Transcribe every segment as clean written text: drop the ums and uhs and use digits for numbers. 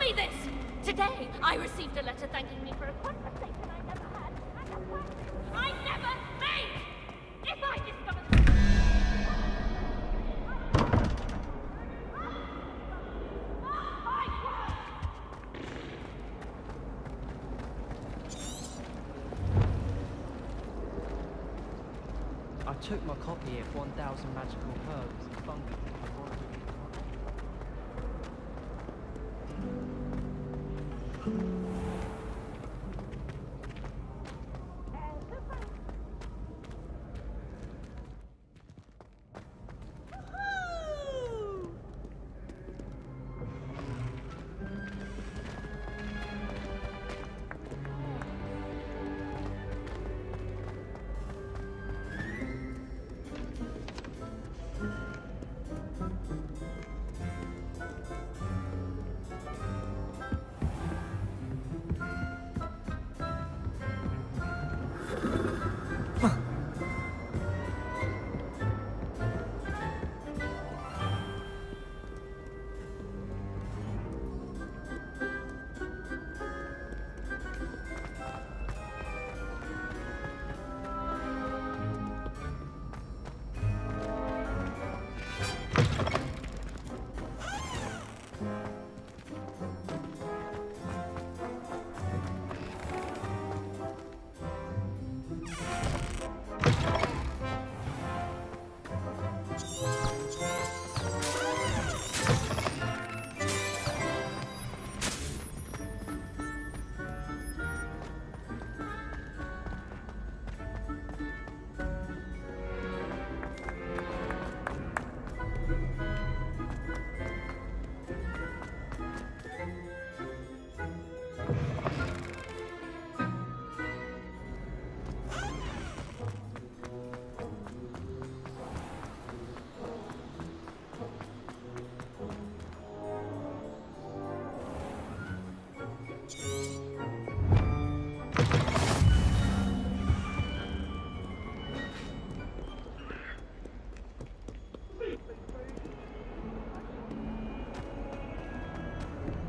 see this! Today, I received a letter thanking me for a conversation I never had and a promise I never made! If I discover the... I took my copy of 1000 Magical Herbs and Fungi.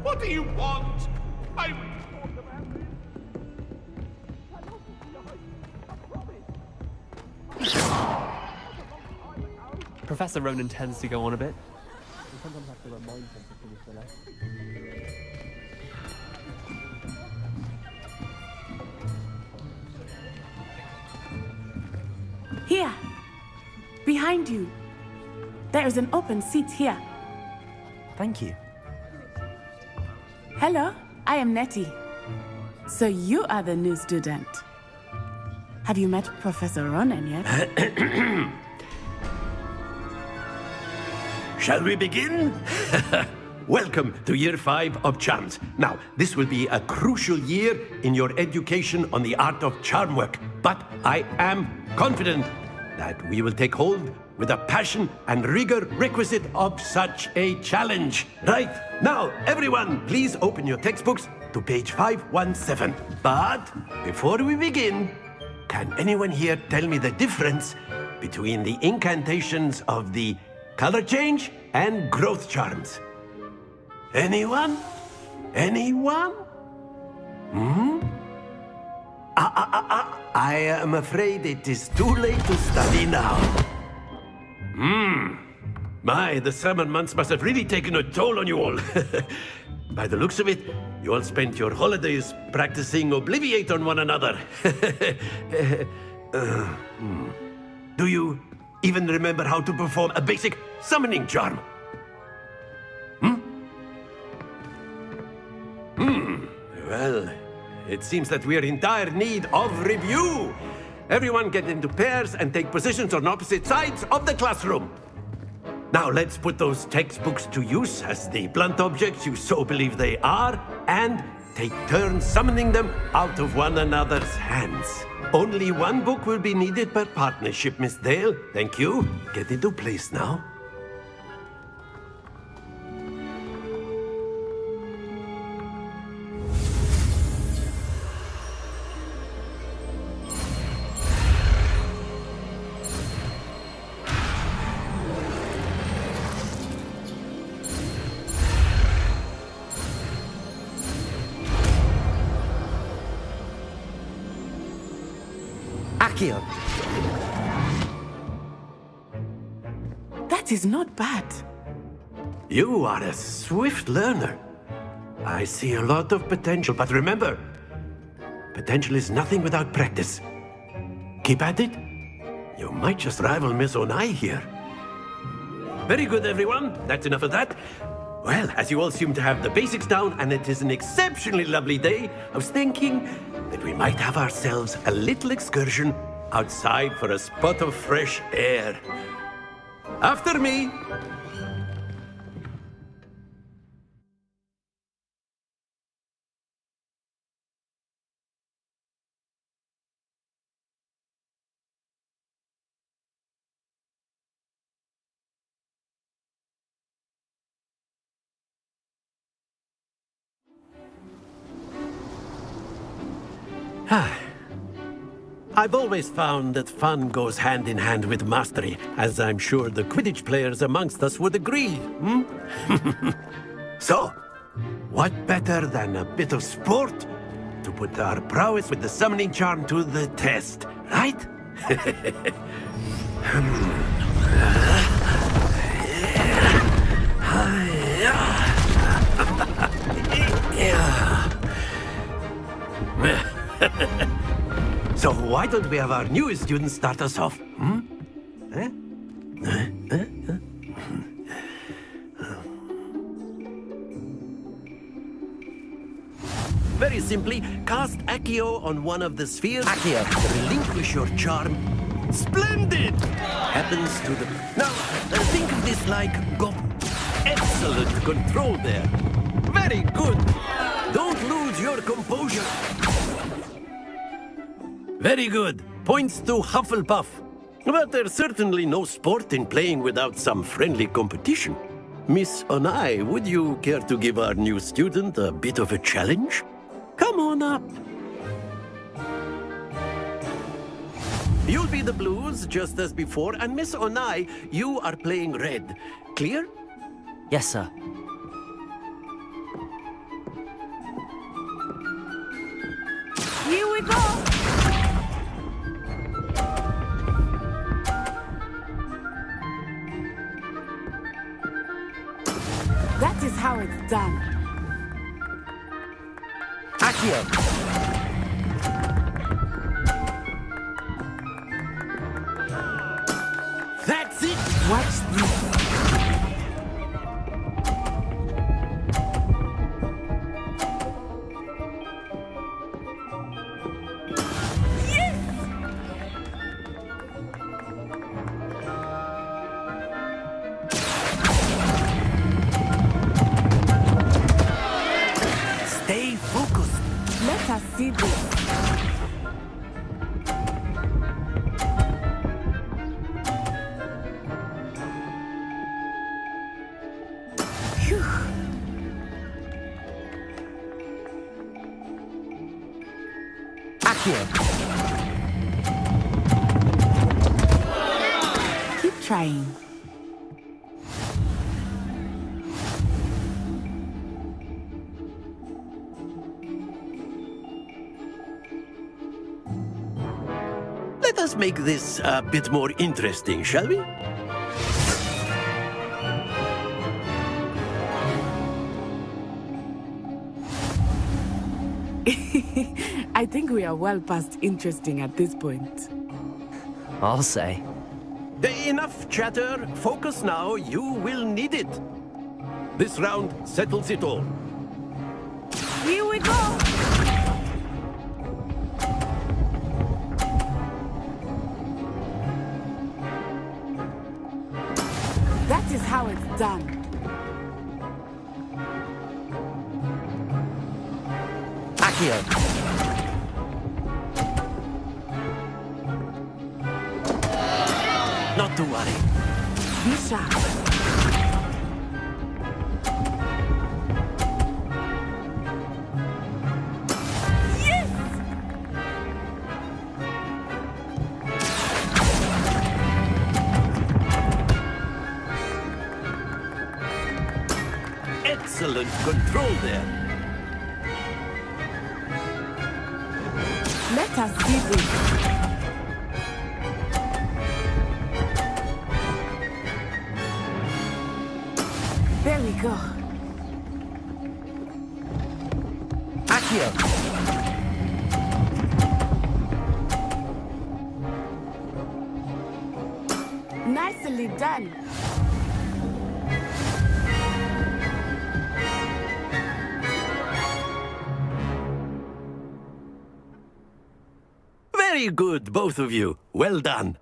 What do you want? Professor Ronan tends to go on a bit. We sometimes have to remind him to finish the lesson. Here! Behind you! There is an open seat here. Thank you. Hello, I am Nettie. So you are the new student. Have you met Professor Ronan yet? Shall we begin? Welcome to Year 5 of Charms. Now, this will be a crucial year in your education on the art of charm work, but I am confident that we will take hold with the passion and rigor requisite of such a challenge. Right, now, everyone, please open your textbooks to page 517. But before we begin, can anyone here tell me the difference between the incantations of the color change and growth charms? Anyone? Anyone? I am afraid it is too late to study now. My, the summer months must have really taken a toll on you all. By the looks of it, you all spent your holidays practicing Obliviate on one another. Do you even remember how to perform a basic summoning charm? Well, it seems that we are in dire need of review. Everyone get into pairs and take positions on opposite sides of the classroom. Now let's put those textbooks to use as the blunt objects you so believe they are, and take turns summoning them out of one another's hands. Only one book will be needed per partnership, Miss Dale. Thank you. Get into place now. Accio. That is not bad. You are a swift learner. I see a lot of potential, but remember, potential is nothing without practice. Keep at it. You might just rival Miss Onai here. Very good, everyone. That's enough of that. Well, as you all seem to have the basics down, and it is an exceptionally lovely day, I was thinking that we might have ourselves a little excursion outside for a spot of fresh air. After me. I've always found that fun goes hand in hand with mastery, as I'm sure the Quidditch players amongst us would agree. So, what better than a bit of sport to put our prowess with the summoning charm to the test, right? So why don't we have our newest student start us off? Very simply, cast Accio on one of the spheres. Accio. Relinquish your charm. Splendid! Happens to the... Now, think of this like excellent control there. Very good. Don't lose your composure. Very good. Points to Hufflepuff. But there's certainly no sport in playing without some friendly competition. Miss Onai, would you care to give our new student a bit of a challenge? Come on up. You'll be the blues, just as before, and Miss Onai, you are playing red. Clear? Yes, sir. Here we go. That is how it's done. Accio. That's it! Watch this. Stay focused. Let us see this. Phew. Accio. Keep trying. Let us make this a bit more interesting, shall we? I think we are well past interesting at this point. I'll say. Enough chatter. Focus now. You will need it. This round settles it all. Here we go. That is how it's done. Accio. Not to worry. Be sharp. Excellent control there. Let us see this. go. Accio. Nicely done. Very good, both of you. Well done.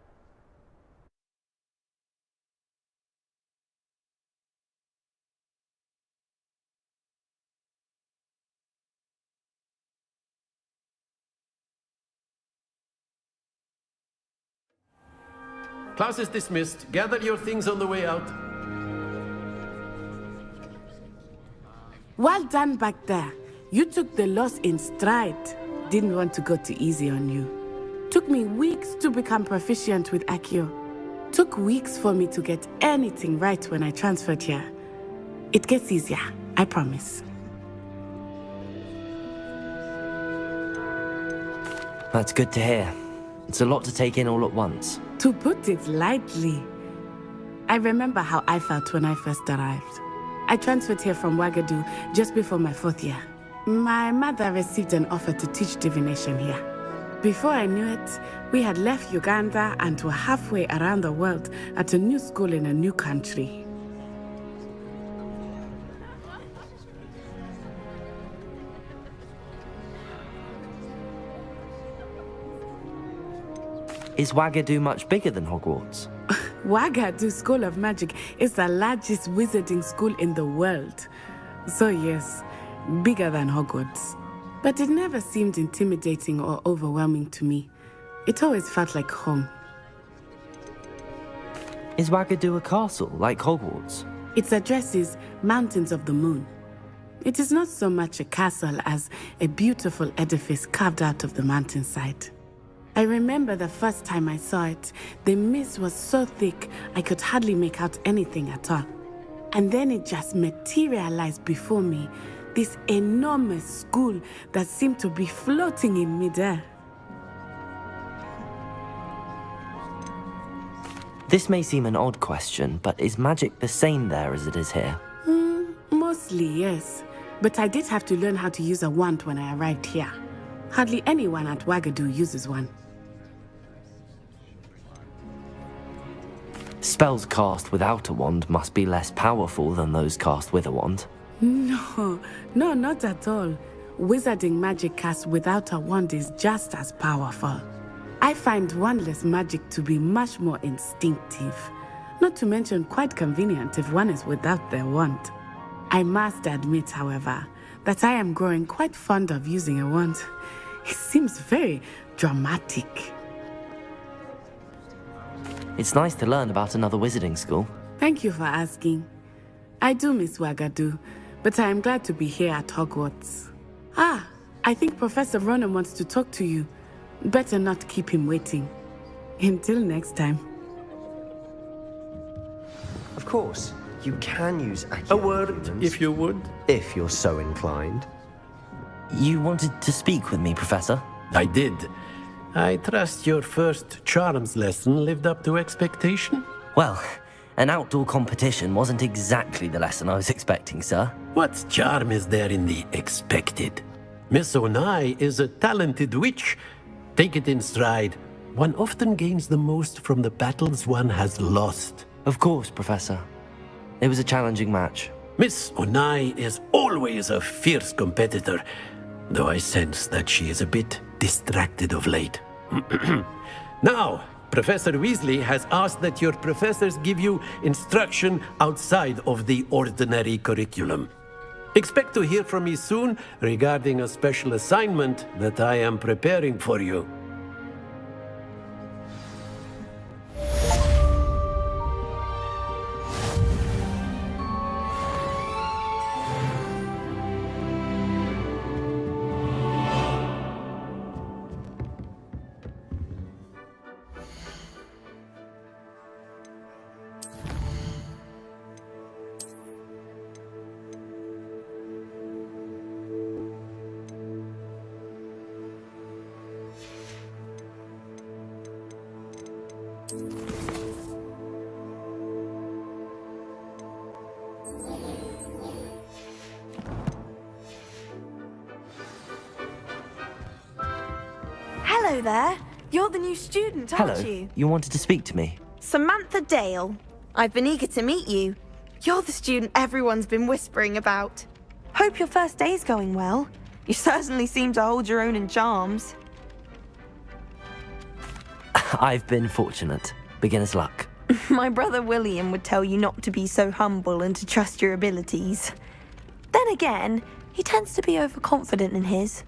Class is dismissed. Gather your things on the way out. Well done back there. You took the loss in stride. Didn't want to go too easy on you. Took me weeks to become proficient with Accio. Took weeks for me to get anything right when I transferred here. It gets easier, I promise. That's good to hear. It's a lot to take in all at once. To put it lightly, I remember how I felt when I first arrived. I transferred here from Ouagadougou just before my 4th year. My mother received an offer to teach divination here. Before I knew it, we had left Uganda and were halfway around the world at a new school in a new country. Is Ouagadougou much bigger than Hogwarts? Ouagadougou School of Magic is the largest wizarding school in the world. So yes, bigger than Hogwarts. But it never seemed intimidating or overwhelming to me. It always felt like home. Is Ouagadougou a castle, like Hogwarts? Its address is Mountains of the Moon. It is not so much a castle as a beautiful edifice carved out of the mountainside. I remember the first time I saw it, the mist was so thick I could hardly make out anything at all. And then it just materialized before me, this enormous school that seemed to be floating in midair. This may seem an odd question, but is magic the same there as it is here? Mostly, yes. But I did have to learn how to use a wand when I arrived here. Hardly anyone at Ouagadougou uses one. Spells cast without a wand must be less powerful than those cast with a wand. No, not at all. Wizarding magic cast without a wand is just as powerful. I find wandless magic to be much more instinctive. Not to mention quite convenient if one is without their wand. I must admit, however, that I am growing quite fond of using a wand. It seems very dramatic. It's nice to learn about another wizarding school. Thank you for asking. I do miss Ouagadougou, but I am glad to be here at Hogwarts. I think Professor Ronan wants to talk to you. Better not keep him waiting. Until next time. Of course, you can use Accio A word, humans, if you would. if you're so inclined. You wanted to speak with me, Professor? I did. I trust your first charms lesson lived up to expectation? Well, an outdoor competition wasn't exactly the lesson I was expecting, sir. What charm is there in the expected? Miss Onai is a talented witch. Take it in stride. One often gains the most from the battles one has lost. Of course, Professor. It was a challenging match. Miss Onai is always a fierce competitor, though I sense that she is a bit distracted of late. Now, Professor Weasley has asked that your professors give you instruction outside of the ordinary curriculum. Expect to hear from me soon regarding a special assignment that I am preparing for you. Hello there. You're the new student, aren't Hello. you? You wanted to speak to me? Samantha Dale. I've been eager to meet you. You're the student everyone's been whispering about. Hope your first day's going well. You certainly seem to hold your own in charms. I've been fortunate. Beginner's luck. My brother William would tell you not to be so humble and to trust your abilities. Then again, he tends to be overconfident in his.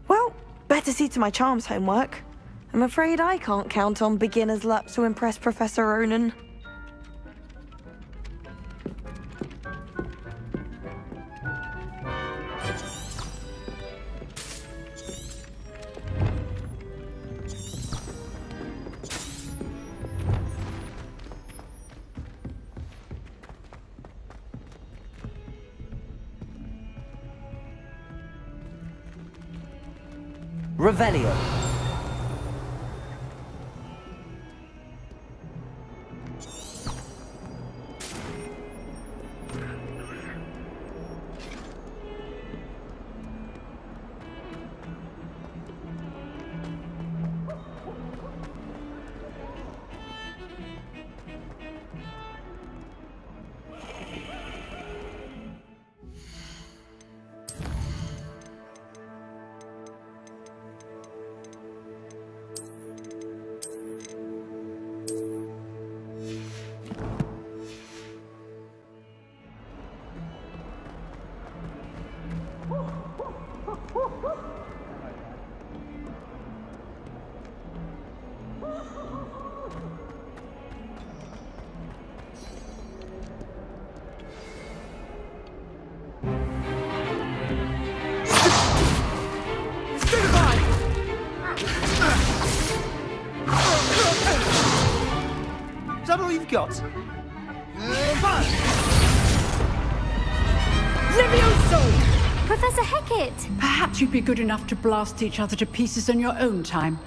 Well, better see to my charms homework. I'm afraid I can't count on beginner's luck to impress Professor Ronan. Revelio. Is that all you've got? Levioso! Professor Hecat! Perhaps you'd be good enough to blast each other to pieces in your own time.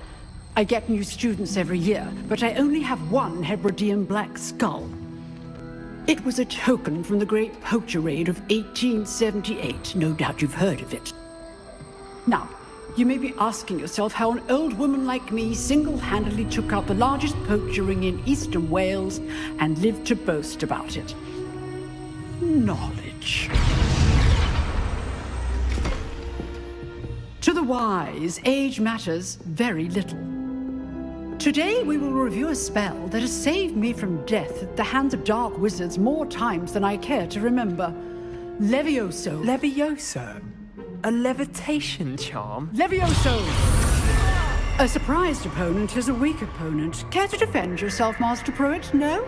I get new students every year, but I only have one Hebridean black skull. It was a token from the Great Poacher Raid of 1878. No doubt you've heard of it. Now, you may be asking yourself how an old woman like me single-handedly took out the largest poacher ring in eastern Wales and lived to boast about it. Knowledge. To the wise, age matters very little. Today we will review a spell that has saved me from death at the hands of dark wizards more times than I care to remember. Levioso. Levioso? A levitation charm? Levioso! A surprised opponent is a weak opponent. Care to defend yourself, Master Pruitt? No?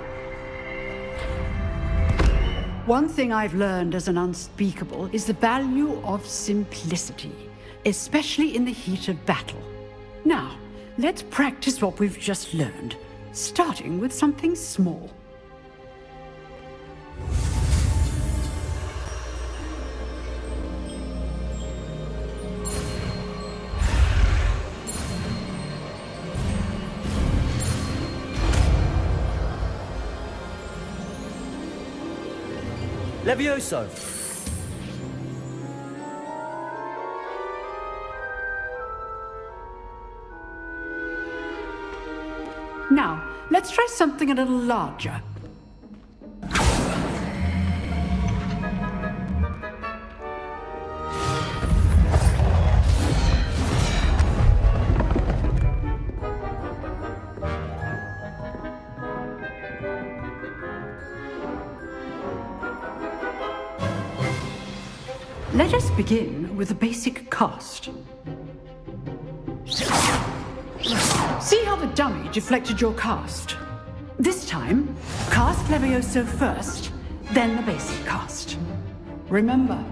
One thing I've learned as an unspeakable is the value of simplicity, especially in the heat of battle. Now, let's practice what we've just learned, starting with something small. Levioso. Now, let's try something a little larger. Let us begin with the basic cast. See how the dummy deflected your cast? This time, cast Levioso first, then the basic cast. Remember,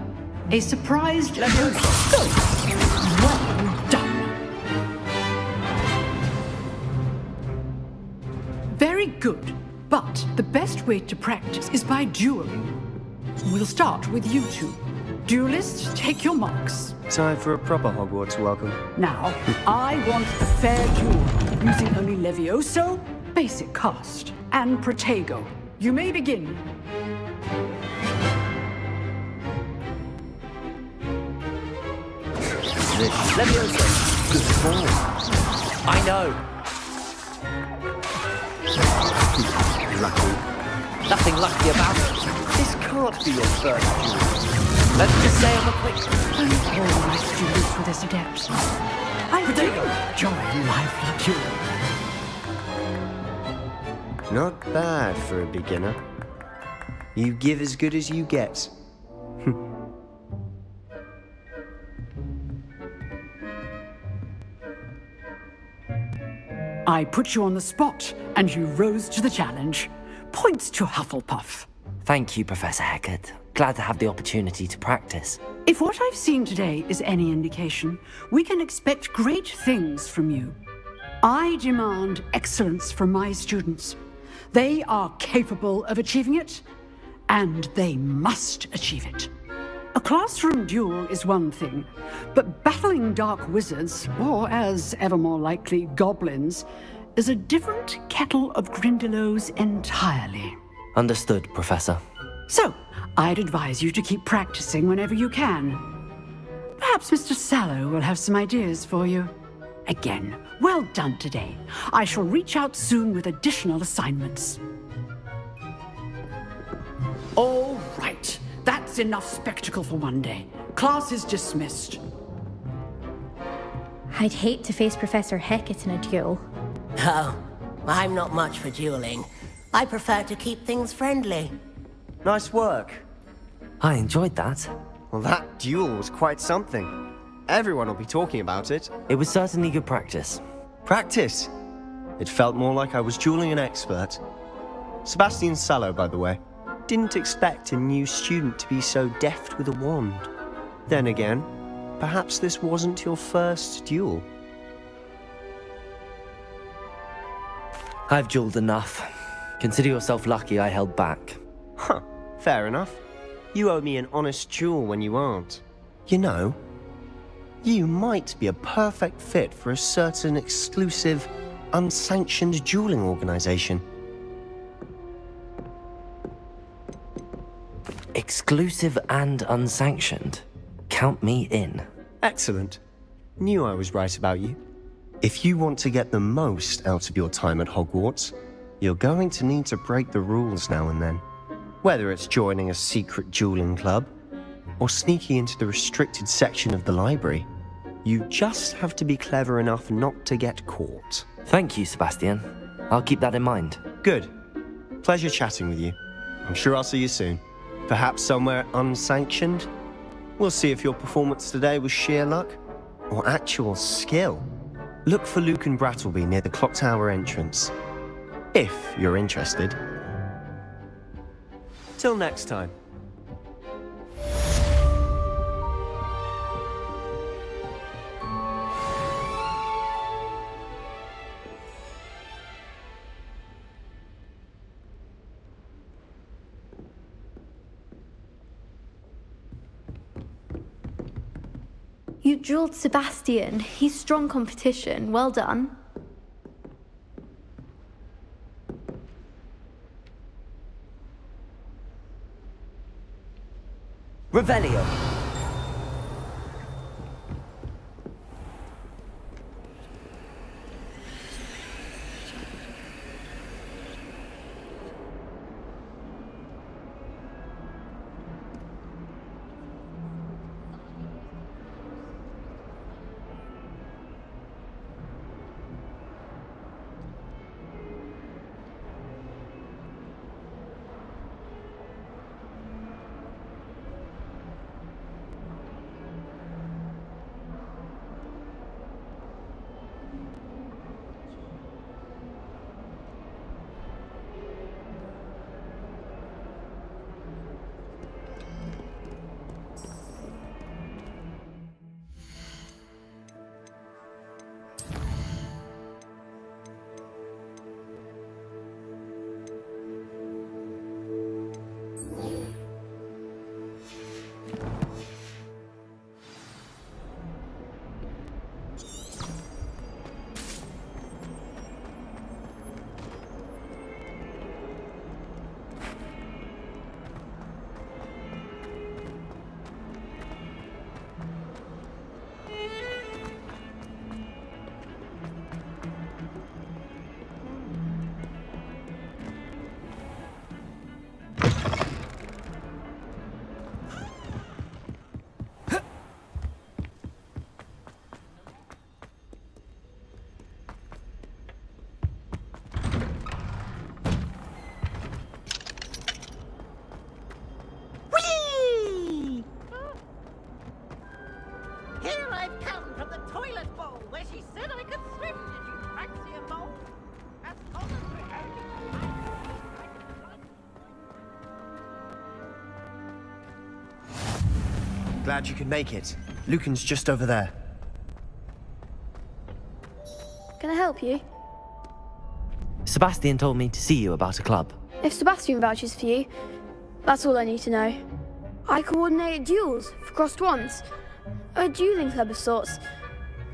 a surprised Levioso. Go! Well done. Very good, but the best way to practice is by dueling. We'll start with you two. Duelists, take your marks. Time for a proper Hogwarts welcome. Now, I want a fair duel, using only Levioso, basic cast, and Protego. You may begin. Levioso. Good ball. I know. Lucky. Nothing lucky about it. This can't be your first duel. Let's just say I'm a quick... All my students were this adept. I do enjoy lively dueling. Not bad for a beginner. You give as good as you get. I put you on the spot, and you rose to the challenge. Points to Hufflepuff. Thank you, Professor Hecat. Glad to have the opportunity to practice. If what I've seen today is any indication, we can expect great things from you. I demand excellence from my students. They are capable of achieving it, and they must achieve it. A classroom duel is one thing, but battling dark wizards, or as ever more likely, goblins, is a different kettle of Grindylows entirely. Understood, Professor. So, I'd advise you to keep practicing whenever you can. Perhaps Mr. Sallow will have some ideas for you. Again, well done today. I shall reach out soon with additional assignments. All right. That's enough spectacle for one day. Class is dismissed. I'd hate to face Professor Hecat in a duel. Oh, I'm not much for dueling. I prefer to keep things friendly. Nice work. I enjoyed that. Well, that duel was quite something. Everyone will be talking about it. It was certainly good practice. Practice? It felt more like I was dueling an expert. Sebastian Sallow, by the way. Didn't expect a new student to be so deft with a wand. Then again, perhaps this wasn't your first duel. I've dueled enough. Consider yourself lucky I held back. Huh, fair enough. You owe me an honest duel when you aren't. You know, you might be a perfect fit for a certain exclusive, unsanctioned dueling organization. Exclusive and unsanctioned. Count me in. Excellent. Knew I was right about you. If you want to get the most out of your time at Hogwarts, you're going to need to break the rules now and then. Whether it's joining a secret dueling club, or sneaking into the restricted section of the library, you just have to be clever enough not to get caught. Thank you, Sebastian. I'll keep that in mind. Good. Pleasure chatting with you. I'm sure I'll see you soon. Perhaps somewhere unsanctioned? We'll see if your performance today was sheer luck or actual skill. Look for Luke and Brattleby near the clock tower entrance, if you're interested. Till next time. You dueled Sebastian. He's strong competition. Well done. Revelio. Glad you could make it. Lucan's just over there. Can I help you? Sebastian told me to see you about a club. If Sebastian vouches for you, that's all I need to know. I coordinate duels for crossed ones. A dueling club of sorts.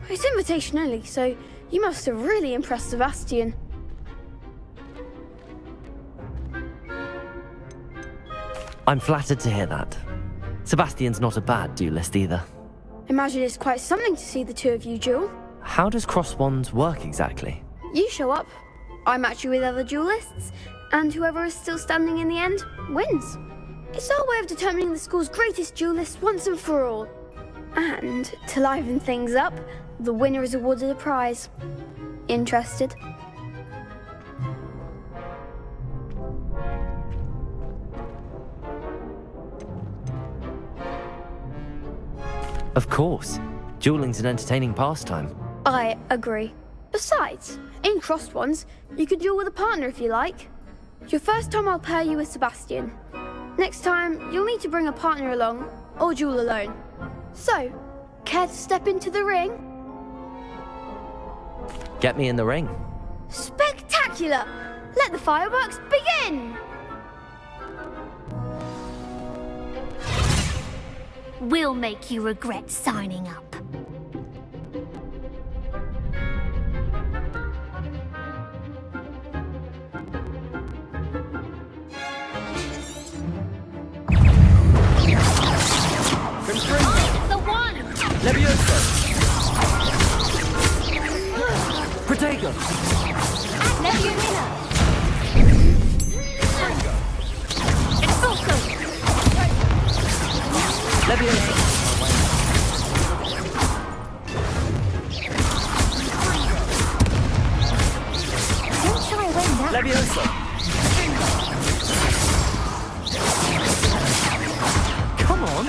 It's invitation only, so you must have really impressed Sebastian. I'm flattered to hear that. Sebastian's not a bad duelist either. Imagine it's quite something to see the two of you duel. How does cross wands work exactly? You show up, I match you with other duelists, and whoever is still standing in the end wins. It's our way of determining the school's greatest duelist once and for all. And to liven things up, the winner is awarded a prize. Interested? Of course. Dueling's an entertaining pastime. I agree. Besides, in crossed ones, you can duel with a partner if you like. Your first time I'll pair you with Sebastian. Next time, you'll need to bring a partner along, or duel alone. So, care to step into the ring? Get me in the ring. Spectacular! Let the fireworks begin! We'll make you regret signing up. I'm the one! Levioso! Protego! Leviosa! Expulso! Levioso! Don't shy away now. Levioso! Come on!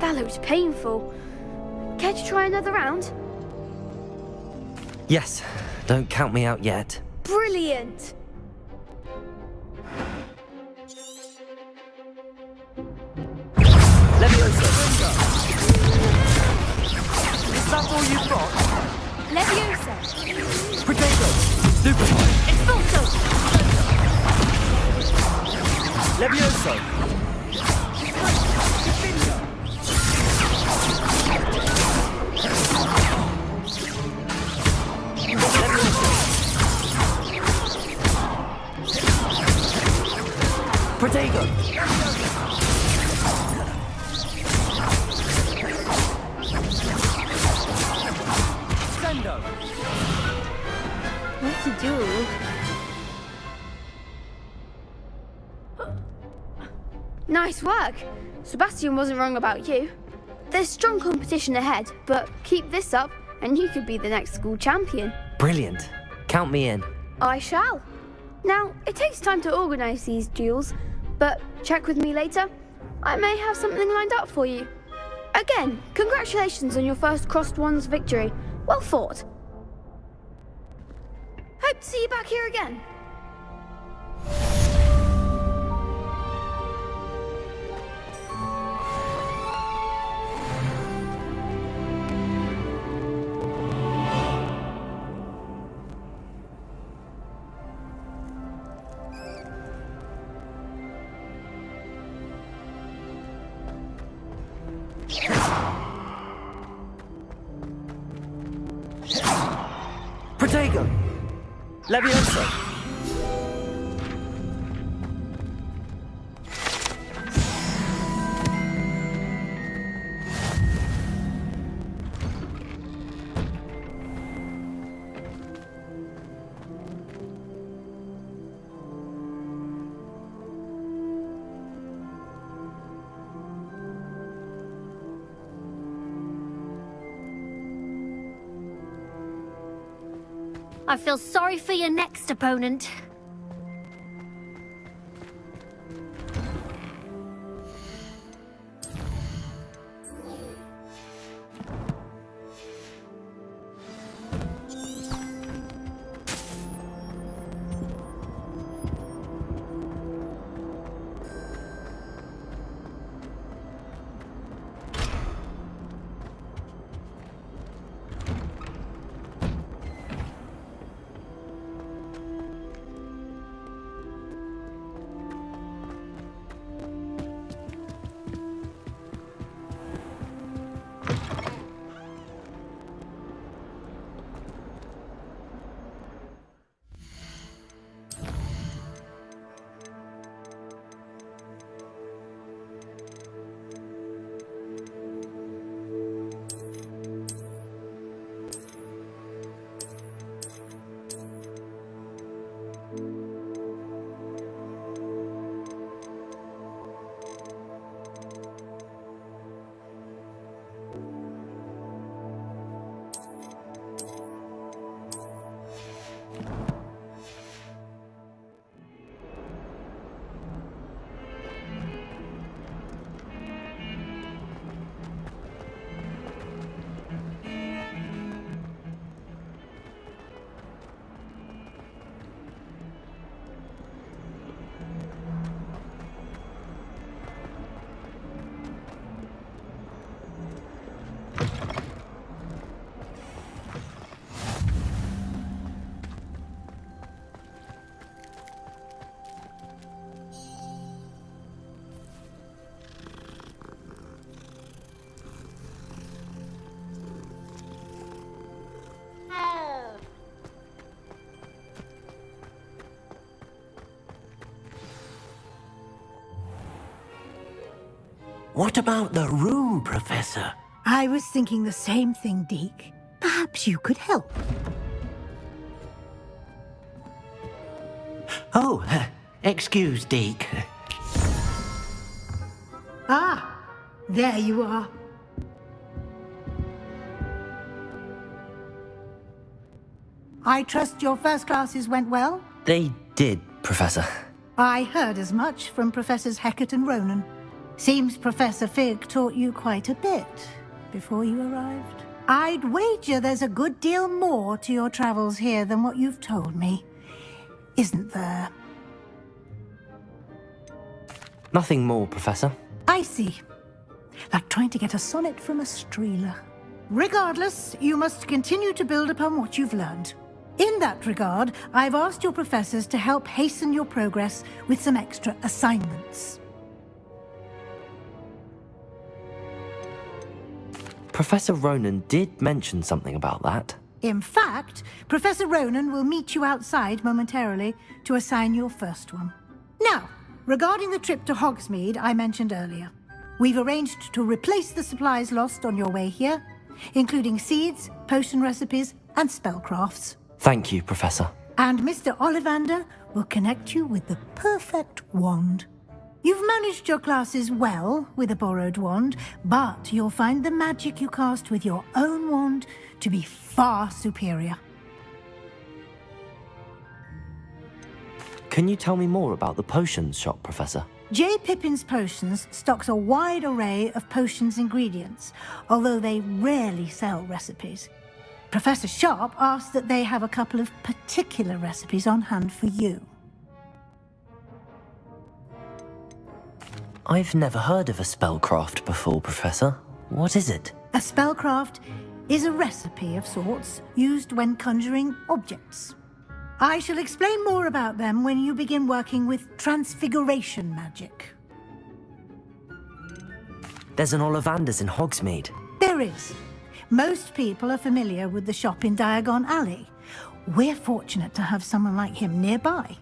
That looks painful. Care to try another round? Yes, don't count me out yet. Brilliant! Levioso! Is that all you've got? Leviosa! Protego! Super! Expulso! Levioso! Protego! Sendo! What to do? Nice work! Sebastian wasn't wrong about you. There's strong competition ahead, but keep this up and you could be the next school champion. Brilliant. Count me in. I shall. Now, it takes time to organise these duels, but check with me later. I may have something lined up for you. Again, congratulations on your first crossed ones victory. Well fought. Hope to see you back here again. Protego! Levioso! I feel sorry for your next opponent. What about the room, Professor? I was thinking the same thing, Deke. Perhaps you could help. Oh, excuse, Deke. Ah, there you are. I trust your first classes went well? They did, Professor. I heard as much from Professors Hecat and Ronan. Seems Professor Fig taught you quite a bit before you arrived. I'd wager there's a good deal more to your travels here than what you've told me. Isn't there? Nothing more, Professor. I see. Like trying to get a sonnet from a streeler. Regardless, you must continue to build upon what you've learned. In that regard, I've asked your professors to help hasten your progress with some extra assignments. Professor Ronan did mention something about that. In fact, Professor Ronan will meet you outside momentarily to assign your first one. Now, regarding the trip to Hogsmeade I mentioned earlier, we've arranged to replace the supplies lost on your way here, including seeds, potion recipes, and spellcrafts. Thank you, Professor. And Mr. Ollivander will connect you with the perfect wand. You've managed your classes well with a borrowed wand, but you'll find the magic you cast with your own wand to be far superior. Can you tell me more about the potions shop, Professor? J. Pippin's Potions stocks a wide array of potions ingredients, although they rarely sell recipes. Professor Sharp asked that they have a couple of particular recipes on hand for you. I've never heard of a spellcraft before, Professor. What is it? A spellcraft is a recipe of sorts used when conjuring objects. I shall explain more about them when you begin working with transfiguration magic. There's an Ollivander's in Hogsmeade. There is. Most people are familiar with the shop in Diagon Alley. We're fortunate to have someone like him nearby.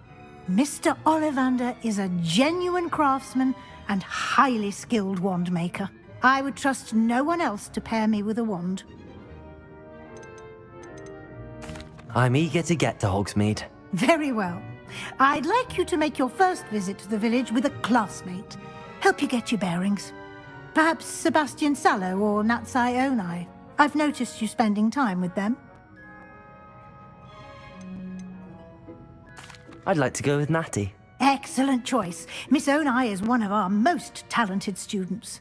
Mr. Ollivander is a genuine craftsman and highly skilled wand maker. I would trust no one else to pair me with a wand. I'm eager to get to Hogsmeade. Very well. I'd like you to make your first visit to the village with a classmate. Help you get your bearings. Perhaps Sebastian Sallow or Natsai Onai. I've noticed you spending time with them. I'd like to go with Natty. Excellent choice. Miss Onai is one of our most talented students.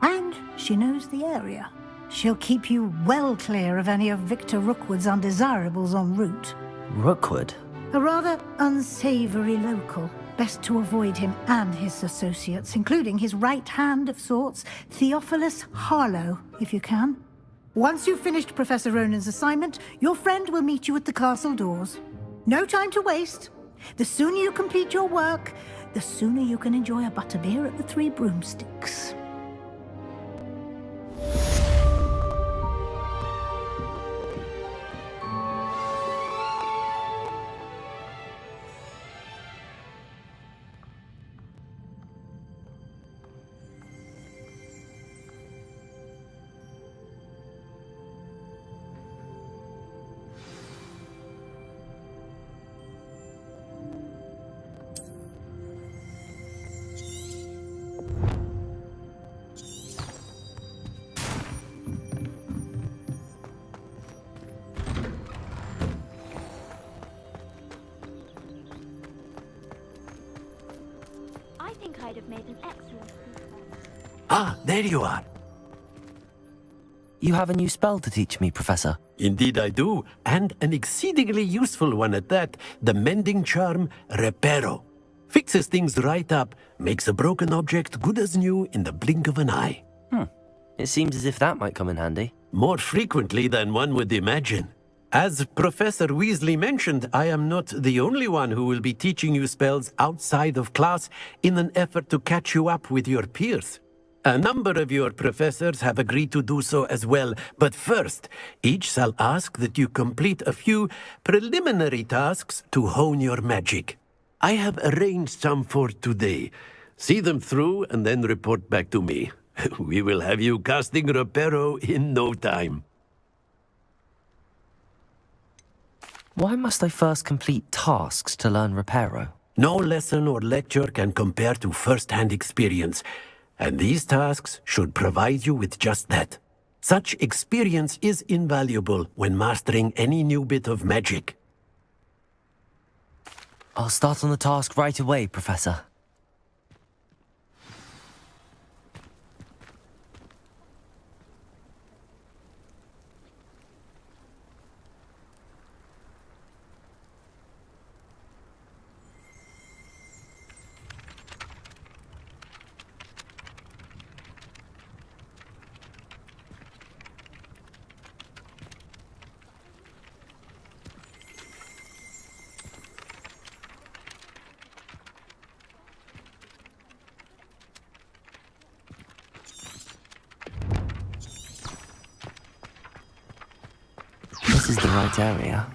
And she knows the area. She'll keep you well clear of any of Victor Rookwood's undesirables en route. Rookwood? A rather unsavory local. Best to avoid him and his associates, including his right hand of sorts, Theophilus Harlow, if you can. Once you've finished Professor Ronan's assignment, your friend will meet you at the castle doors. No time to waste. The sooner you complete your work, the sooner you can enjoy a butterbeer at the Three Broomsticks. I think I'd have made an excellent speaker. Ah, there you are. You have a new spell to teach me, Professor. Indeed I do, and an exceedingly useful one at that. The mending charm, Reparo. Fixes things right up, makes a broken object good as new in the blink of an eye. It seems as if that might come in handy. More frequently than one would imagine. As Professor Weasley mentioned, I am not the only one who will be teaching you spells outside of class in an effort to catch you up with your peers. A number of your professors have agreed to do so as well, but first, each shall ask that you complete a few preliminary tasks to hone your magic. I have arranged some for today. See them through and then report back to me. We will have you casting Reparo in no time. Why must I first complete tasks to learn Reparo? No lesson or lecture can compare to first-hand experience, and these tasks should provide you with just that. Such experience is invaluable when mastering any new bit of magic. I'll start on the task right away, Professor. This is the right area.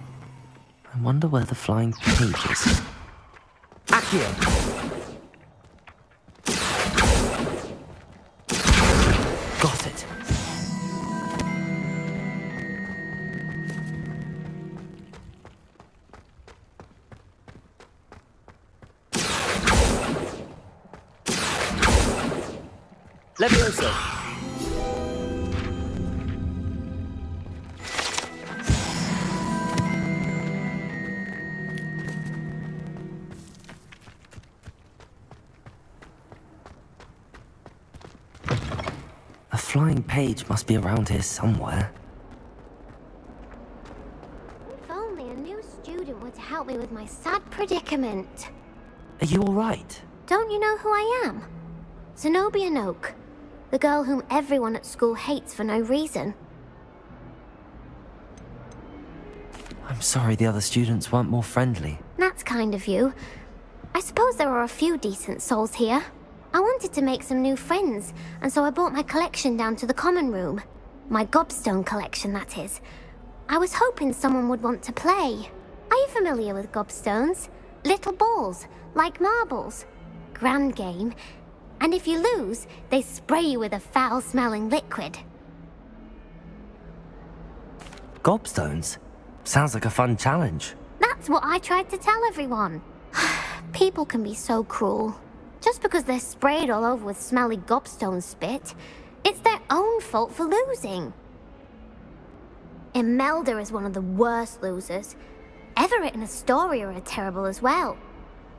I wonder where the flying page is. Accio! Got it. Levioso! The flying page must be around here somewhere. If only a new student were to help me with my sad predicament. Are you all right? Don't you know who I am? Zenobia Noak, the girl whom everyone at school hates for no reason. I'm sorry the other students weren't more friendly. That's kind of you. I suppose there are a few decent souls here. I wanted to make some new friends, and so I brought my collection down to the common room. My gobstone collection, that is. I was hoping someone would want to play. Are you familiar with gobstones? Little balls, like marbles. Grand game. And if you lose, they spray you with a foul-smelling liquid. Gobstones? Sounds like a fun challenge. That's what I tried to tell everyone. People can be so cruel. Just because they're sprayed all over with smelly gobstone spit, it's their own fault for losing. Imelda is one of the worst losers. Everett and Astoria are terrible as well.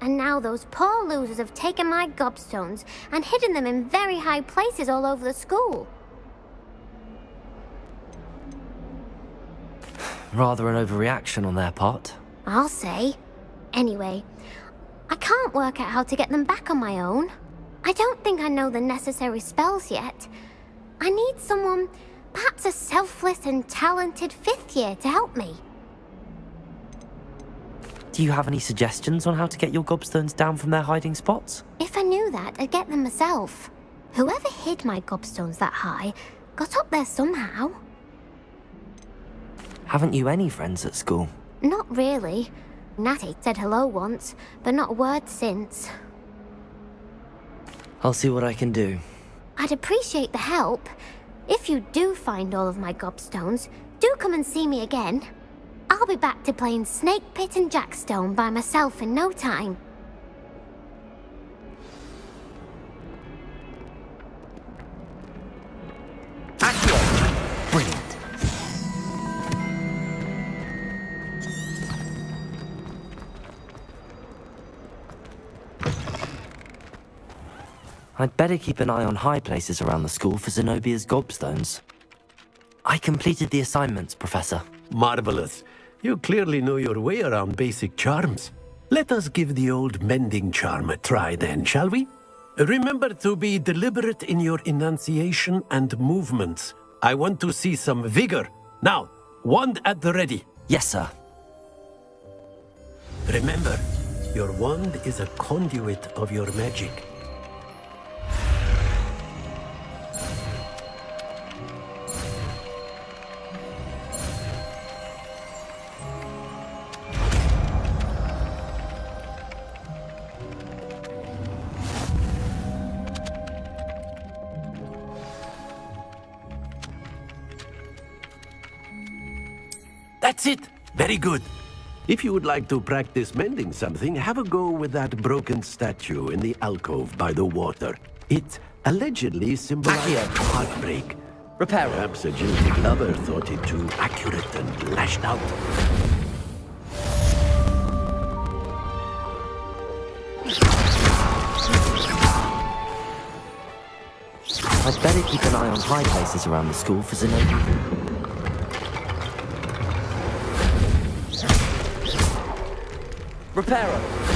And now those poor losers have taken my gobstones and hidden them in very high places all over the school. Rather an overreaction on their part. I'll say. Anyway, I can't work out how to get them back on my own. I don't think I know the necessary spells yet. I need someone, perhaps a selfless and talented fifth year to help me. Do you have any suggestions on how to get your gobstones down from their hiding spots? If I knew that, I'd get them myself. Whoever hid my gobstones that high got up there somehow. Haven't you any friends at school? Not really. Natty said hello once, but not a word since. I'll see what I can do. I'd appreciate the help. If you do find all of my gobstones, do come and see me again. I'll be back to playing Snake Pit and Jackstone by myself in no time. Accio! Brilliant. I'd better keep an eye on high places around the school for Zenobia's gobstones. I completed the assignments, Professor. Marvelous. You clearly know your way around basic charms. Let us give the old mending charm a try then, shall we? Remember to be deliberate in your enunciation and movements. I want to see some vigor. Now, wand at the ready. Yes, sir. Remember, your wand is a conduit of your magic. That's it. Very good. If you would like to practice mending something, have a go with that broken statue in the alcove by the water. It allegedly symbolizes heartbreak. Repair. Perhaps a jilted lover thought it too accurate and lashed out. I'd better keep an eye on high places around the school for Zenobia. Reparo.